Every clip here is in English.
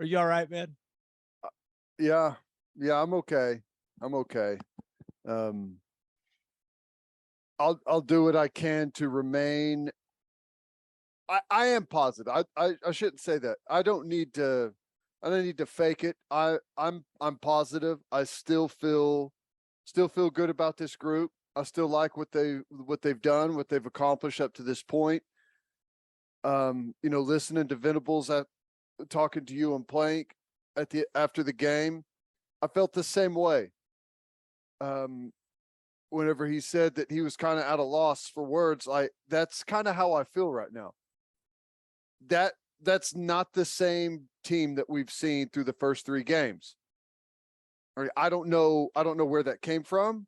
Are you all right, man? Yeah. Yeah, I'm okay. I'm okay. Um, I'll do what I can to remain. I am positive. I shouldn't say that. I don't need to fake it. I'm positive. I still feel good about this group. I still like what they've done, what they've accomplished up to this point. Listening to Venables talking to you and Plank after the game, I felt the same way. Whenever he said that he was kind of at a loss for words, like that's kind of how I feel right now. That's not the same team that we've seen through the first 3 games. I don't know where that came from.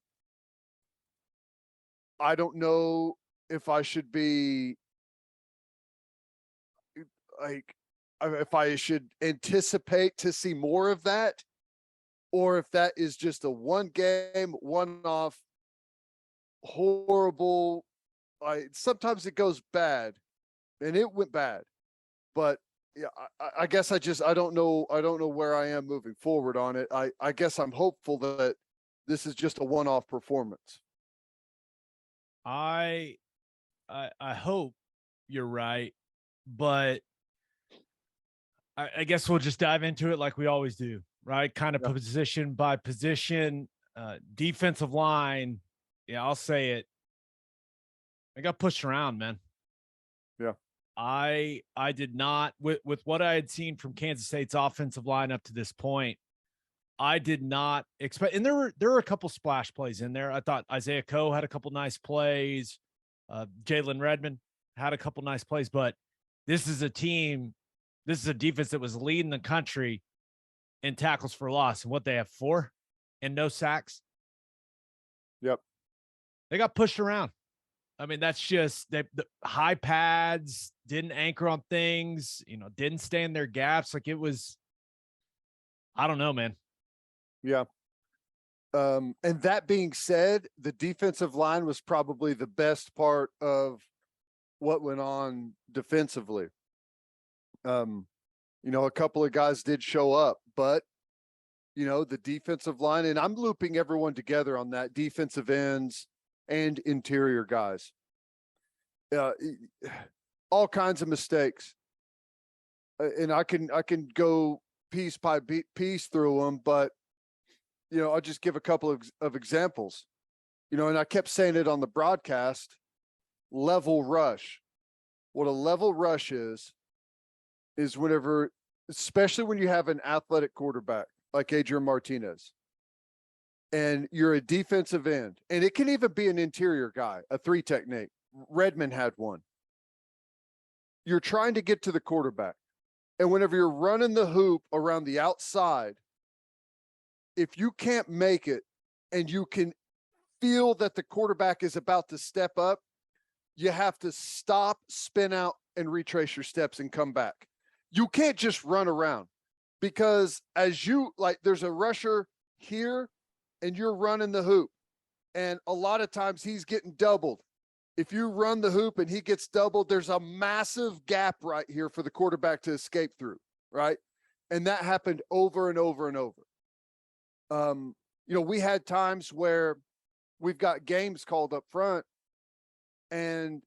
I don't know if I should be like, if I should anticipate to see more of that, or if that is just a one game, one off horrible. Sometimes it goes bad, and it went bad, but yeah, I guess I don't know where I am moving forward on it. I guess I'm hopeful that this is just a one-off performance. I hope you're right, but I guess we'll just dive into it like we always do, right? Kind of position by position, defensive line. Yeah, I'll say it. I got pushed around, man. Yeah. I did not, with what I had seen from Kansas State's offensive line up to this point, I did not expect, and there were a couple splash plays in there. I thought Isaiah Coe had a couple nice plays. Jalen Redmond had a couple nice plays, but this is a defense that was leading the country in tackles for loss. And what they have 4 and no sacks. Yep. They got pushed around. I mean, that's just the high pads, didn't anchor on things, didn't stay in their gaps. Like it was, I don't know, man. Yeah. And that being said, the defensive line was probably the best part of what went on defensively. A couple of guys did show up, but the defensive line, and I'm looping everyone together on that, defensive ends and interior guys. All kinds of mistakes. And I can go piece by piece through them, but I'll just give a couple of examples. And I kept saying it on the broadcast, level rush. What a level rush is whenever, especially when you have an athletic quarterback like Adrian Martinez, and you're a defensive end, and it can even be an interior guy, a 3 technique. Redmond had one. You're trying to get to the quarterback, and whenever you're running the hoop around the outside, if you can't make it and you can feel that the quarterback is about to step up, you have to stop, spin out, and retrace your steps and come back. You can't just run around, because there's a rusher here and you're running the hoop, and a lot of times he's getting doubled. If you run the hoop and he gets doubled, there's a massive gap right here for the quarterback to escape through, right? And that happened over and over and over. We had times where we've got games called up front, and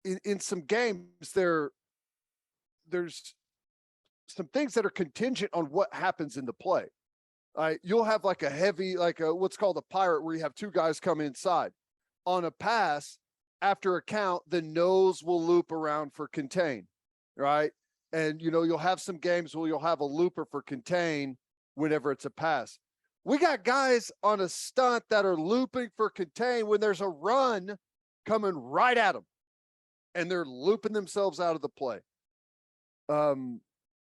in some games there's some things that are contingent on what happens in the play. You'll have like a heavy, what's called a pirate, where you have 2 guys come inside on a pass. After a count, the nose will loop around for contain, right? And you'll have some games where you'll have a looper for contain whenever it's a pass. We got guys on a stunt that are looping for contain when there's a run coming right at them, and they're looping themselves out of the play.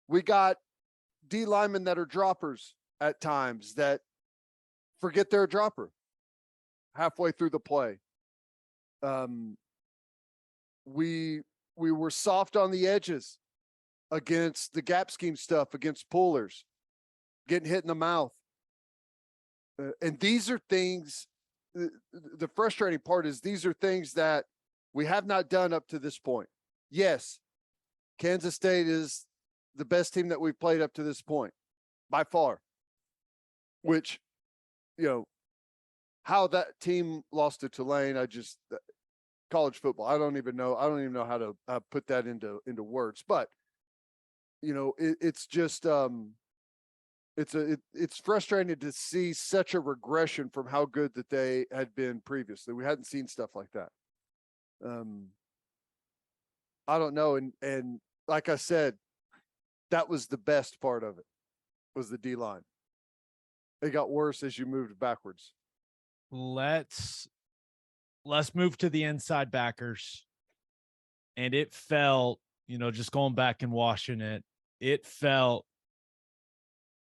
We got D linemen that are droppers at times that forget they're a dropper halfway through the play. We were soft on the edges against the gap scheme stuff, against pullers, getting hit in the mouth. And these are things, the frustrating part is these are things that we have not done up to this point. Yes, Kansas State is the best team that we've played up to this point by far, which, you know, how that team lost to Tulane, college football. I don't even know how to put that into words, but you know, it's just, it's frustrating to see such a regression from how good that they had been previously. We hadn't seen stuff like that. I don't know. And like I said, that was the best part of it, was the D line. It got worse as you moved backwards. Let's move to the inside backers. And it felt, you know, just going back and watching it, it felt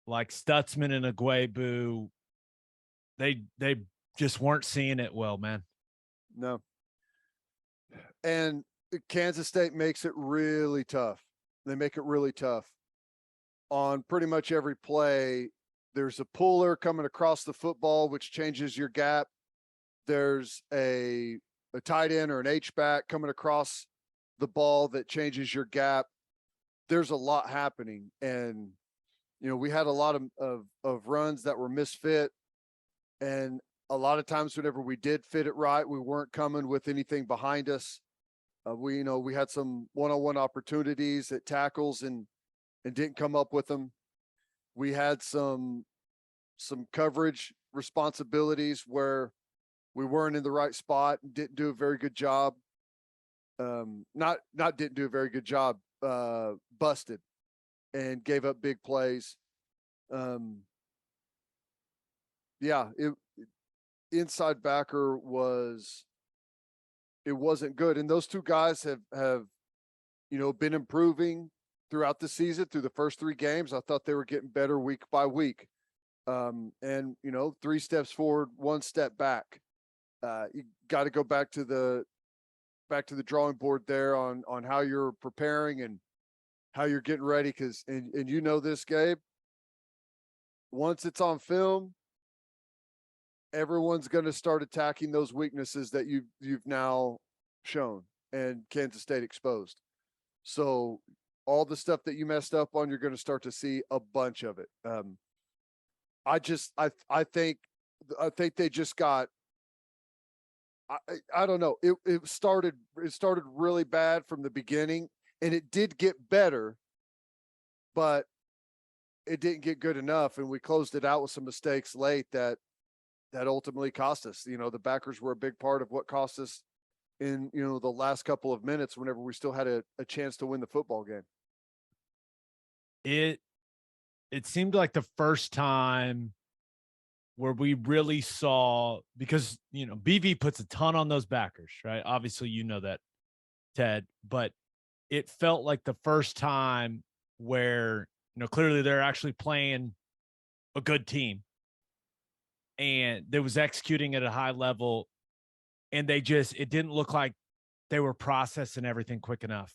like Stutzman and Aguebu, they just weren't seeing it well, man. No. And Kansas State makes it really tough. They make it really tough. On pretty much every play, there's a puller coming across the football, which changes your gap. There's a tight end or an H-back coming across the ball that changes your gap. There's a lot happening. And, you know, we had a lot of runs that were misfit. And a lot of times whenever we did fit it right, we weren't coming with anything behind us. We had some one-on-one opportunities at tackles and didn't come up with them. We had some coverage responsibilities where we weren't in the right spot and didn't do a very good job. Not didn't do a very good job, busted and gave up big plays. Inside backer wasn't good. And those two guys have, you know, been improving throughout the season, through the first 3 games. I thought they were getting better week by week. And, you know, 3 steps forward, 1 step back. You got to go back to the drawing board there on how you're preparing and how you're getting ready. Cause, and you know this, Gabe, once it's on film, everyone's going to start attacking those weaknesses that you've now shown and Kansas State exposed. So all the stuff that you messed up on, you're going to start to see a bunch of it. I think they just got, I don't know. It started really bad from the beginning, and it did get better, but it didn't get good enough. And we closed it out with some mistakes late that ultimately cost us. You know, the backers were a big part of what cost us in, you know, the last couple of minutes whenever we still had a chance to win the football game. It seemed like the first time where we really saw, because, you know, BV puts a ton on those backers, right? Obviously, you know that, Ted, but it felt like the first time where, you know, clearly they're actually playing a good team and they was executing at a high level, and it didn't look like they were processing everything quick enough.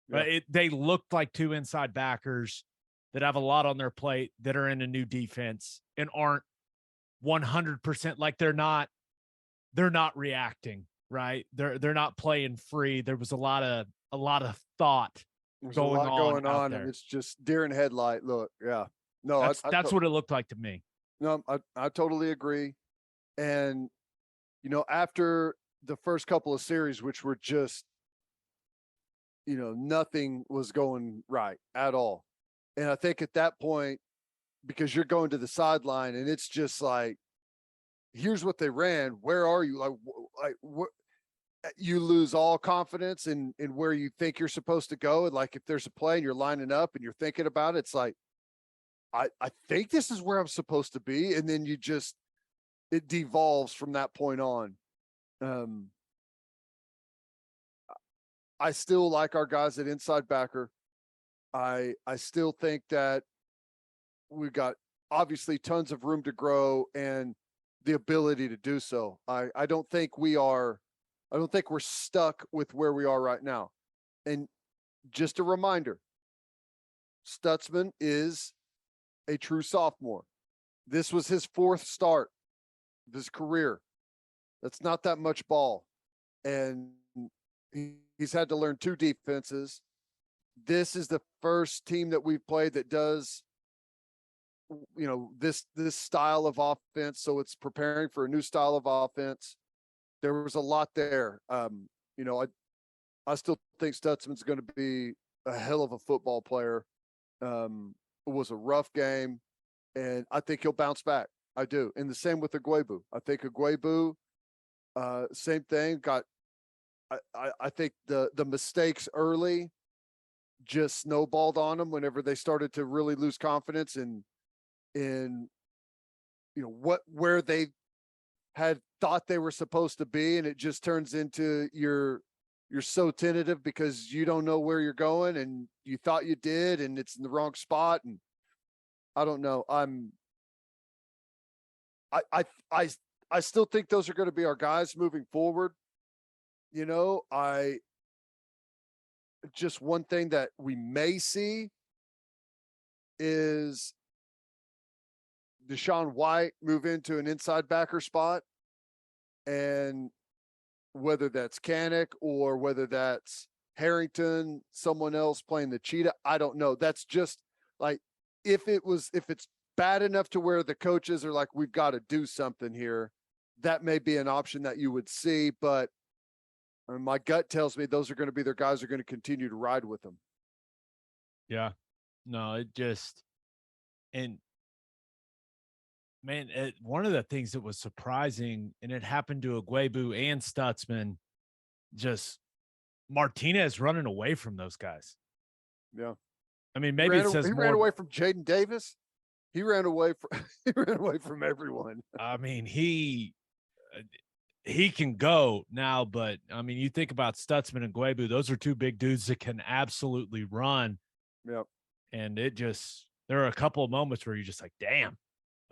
Yeah. But they looked like 2 inside backers that have a lot on their plate, that are in a new defense and aren't 100%, like they're not reacting, right? They're not playing free. There was a lot of thought going on there. And it's just deer in headlight look. Yeah. No, that's what it looked like to me. No, I totally agree. And, you know, after the first couple of series, which were just, you know, nothing was going right at all. And I think at that point, because you're going to the sideline and it's just like, here's what they ran. Where are you? What? You lose all confidence in where you think you're supposed to go. And like, if there's a play and you're lining up and you're thinking about it, it's like, I think this is where I'm supposed to be. And then it devolves from that point on. I still like our guys at inside backer. I still think that we've got obviously tons of room to grow and the ability to do so. I don't think we're stuck with where we are right now. And just a reminder, Stutzman is a true sophomore. This was his 4th start of his career. That's not that much ball. And he's had to learn 2 defenses. this is the first team that we've played that does, this style of offense. So it's preparing for a new style of offense. There was a lot there. I still think Stutzman's going to be a hell of a football player. It was a rough game, and I think he'll bounce back. I do. And the same with Iguebu. I think Iguebu, same thing. I think the mistakes early just snowballed on them whenever they started to really lose confidence in where they had thought they were supposed to be, and it just turns into you're so tentative because you don't know where you're going and you thought you did, and it's in the wrong spot. And I don't know. I still think those are going to be our guys moving forward. Just one thing that we may see is Deshaun White move into an inside backer spot, and whether that's Canick or whether that's Harrington, someone else playing the cheetah, I don't know. That's just like, if it's bad enough to where the coaches are like, we've got to do something here, that may be an option that you would see. But my gut tells me those are going to be their guys are going to continue to ride with them. Yeah. No, and man, one of the things that was surprising, and it happened to Iguebu and Stutzman, just Martinez running away from those guys. Yeah. I mean, maybe it says he more. Ran away from Jaden Davis. He ran away from everyone. I mean, he can go now, but I mean, you think about Stutzman and Iguebu; those are two big dudes that can absolutely run. Yep. And there are a couple of moments where you're just like, damn,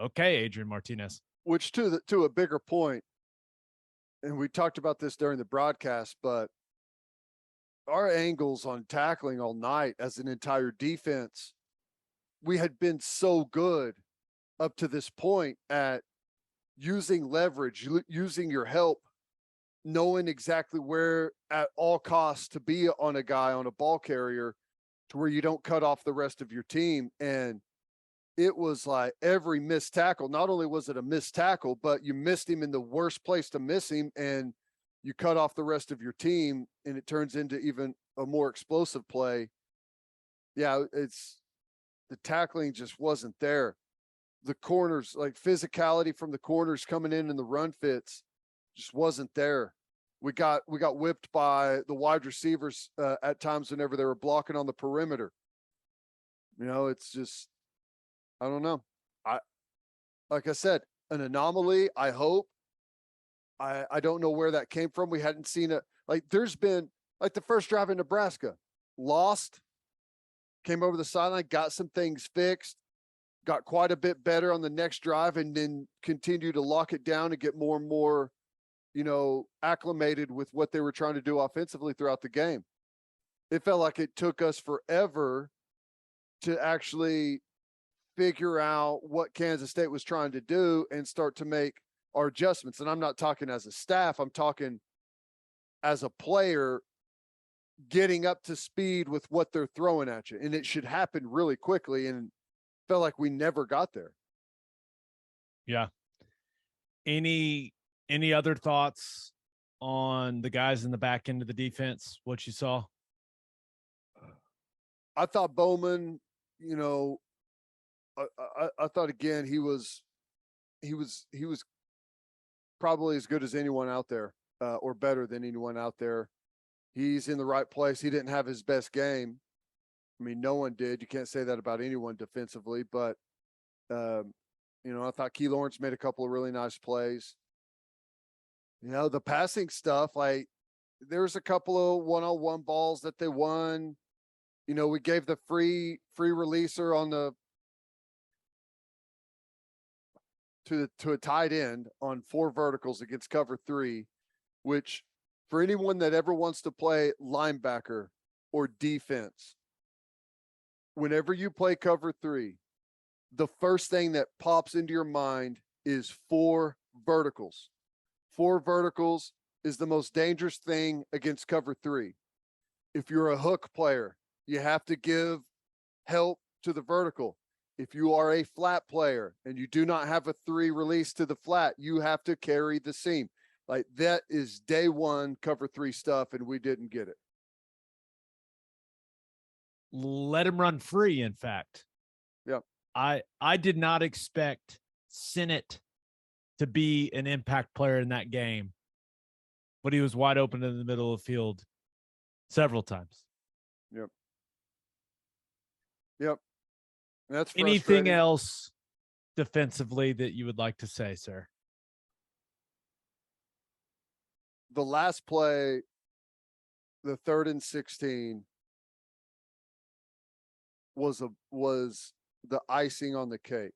okay, Adrian Martinez. Which to a bigger point, and we talked about this during the broadcast, but our angles on tackling all night as an entire defense, we had been so good up to this point at using leverage, using your help, knowing exactly where at all costs to be on a guy, on a ball carrier, to where you don't cut off the rest of your team. And it was like every missed tackle, not only was it a missed tackle, but you missed him in the worst place to miss him, and you cut off the rest of your team, and it turns into even a more explosive play. Yeah, the tackling just wasn't there. The corners, like physicality from the corners coming in the run fits, just wasn't there. We got whipped by the wide receivers at times whenever they were blocking on the perimeter. It's just, I don't know. Like I said, an anomaly. I hope. I don't know where that came from. We hadn't seen it. Like, there's been, like, the first drive in Nebraska, lost, came over the sideline, got some things fixed, got quite a bit better on the next drive, and then continued to lock it down and get more and more, acclimated with what they were trying to do offensively throughout the game. It felt like it took us forever to actually figure out what Kansas State was trying to do and start to make our adjustments. And I'm not talking as a staff, I'm talking as a player, getting up to speed with what they're throwing at you. And it should happen really quickly. And felt like we never got there. Yeah. Any other thoughts on the guys in the back end of the defense, what you saw? I thought Bowman, I thought again, he was probably as good as anyone out there, or better than anyone out there. He's in the right place. He didn't have his best game. I mean, no one did. You can't say that about anyone defensively, but I thought Key Lawrence made a couple of really nice plays. The passing stuff, like, there's a couple of one-on-one balls that they won. We gave the free releaser on to a tight end on 4 verticals against cover 3, which, for anyone that ever wants to play linebacker or defense, whenever you play cover 3, the first thing that pops into your mind is 4 verticals. 4 verticals is the most dangerous thing against cover 3. If you're a hook player, You have to give help to the vertical. If you are a flat player and you do not have a 3 release to the flat, you have to carry the seam. Like that is day one cover 3 stuff, and we didn't get it. Let him run free, in fact. Yeah. I did not expect Sinnott to be an impact player in that game, but he was wide open in the middle of the field several times. Yep. Yep. That's anything else defensively that you would like to say, sir? The last play, the 3rd and 16, was the icing on the cake.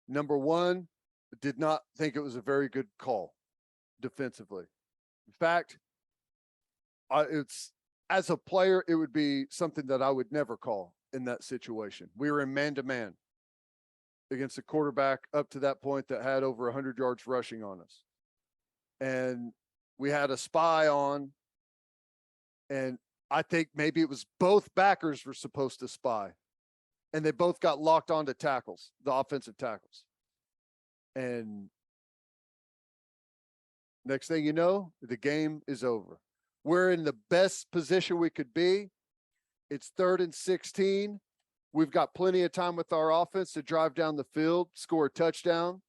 Number one, did not think it was a very good call defensively. In fact, it's as a player, it would be something that I would never call in that situation. We were in man-to-man against a quarterback up to that point that had over 100 yards rushing on us. And we had a spy on, and I think maybe it was both backers were supposed to spy, and they both got locked onto tackles, the offensive tackles. And next thing you know, the game is over. We're in the best position we could be. It's 3rd and 16. We've got plenty of time with our offense to drive down the field, score a touchdown,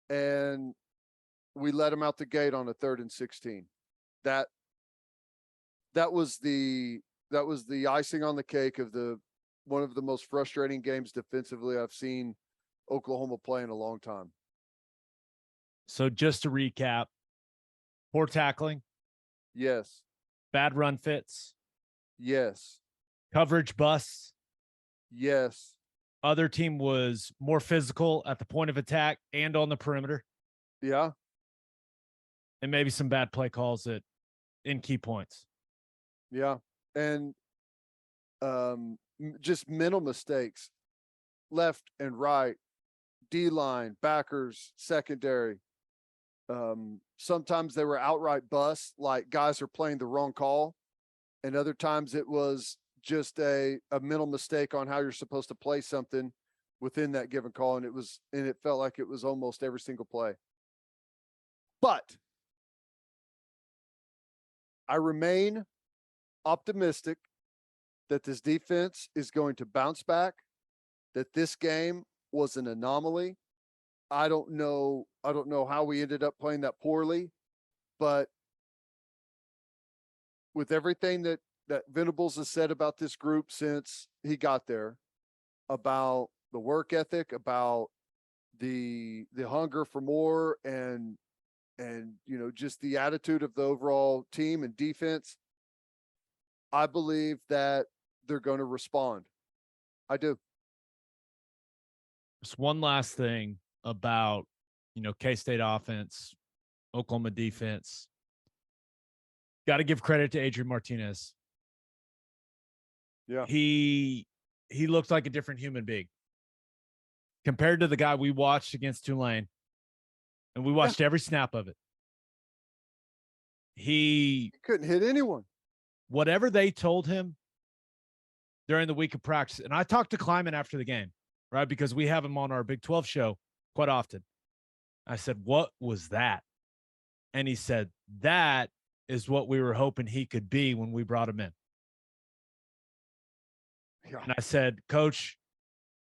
and we let them out the gate on a 3rd and 16. That was the icing on the cake of one of the most frustrating games defensively I've seen Oklahoma play in a long time. So just to recap, poor tackling. Yes. Bad run fits. Yes. Coverage busts. Yes. Other team was more physical at the point of attack and on the perimeter. Yeah. And maybe some bad play calls in key points. Yeah. And just mental mistakes, left and right, D-line, backers, secondary. Sometimes they were outright busts, like guys are playing the wrong call. And other times it was just a mental mistake on how you're supposed to play something within that given call. And it felt like it was almost every single play. But I remain optimistic that this defense is going to bounce back, that this game was an anomaly. I don't know how we ended up playing that poorly, but with everything that Venables has said about this group since he got there, about the work ethic, about the hunger for more, and just the attitude of the overall team and defense, I believe that they're going to respond. I do. Just one last thing about, K-State offense, Oklahoma defense. Got to give credit to Adrian Martinez. Yeah. He looked like a different human being compared to the guy we watched against Tulane, and we watched every snap of it. He couldn't hit anyone. Whatever they told him during the week of practice, and I talked to Kleiman after the game, right? Because we have him on our Big 12 show quite often. I said, "What was that?" And he said, "That is what we were hoping he could be when we brought him in." Yeah. And I said, "Coach,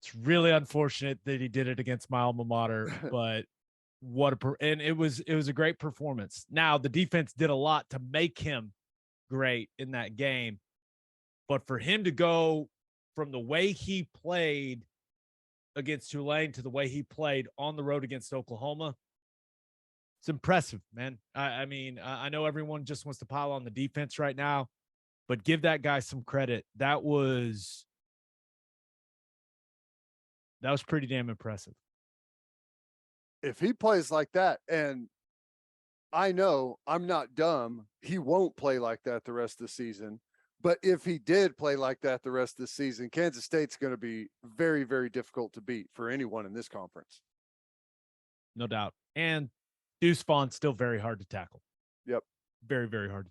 it's really unfortunate that he did it against my alma mater, but and it was a great performance." Now, the defense did a lot to make him great in that game, but for him to go from the way he played against Tulane to the way he played on the road against Oklahoma, it's impressive, man. I mean, I know everyone just wants to pile on the defense right now, but give that guy some credit. That was pretty damn impressive. If he plays like that, and I know I'm not dumb, he won't play like that the rest of the season. But if he did play like that the rest of the season, Kansas State's going to be very, very difficult to beat for anyone in this conference. No doubt. And Deuce Vaughn's still very hard to tackle. Yep. Very, very hard to tackle.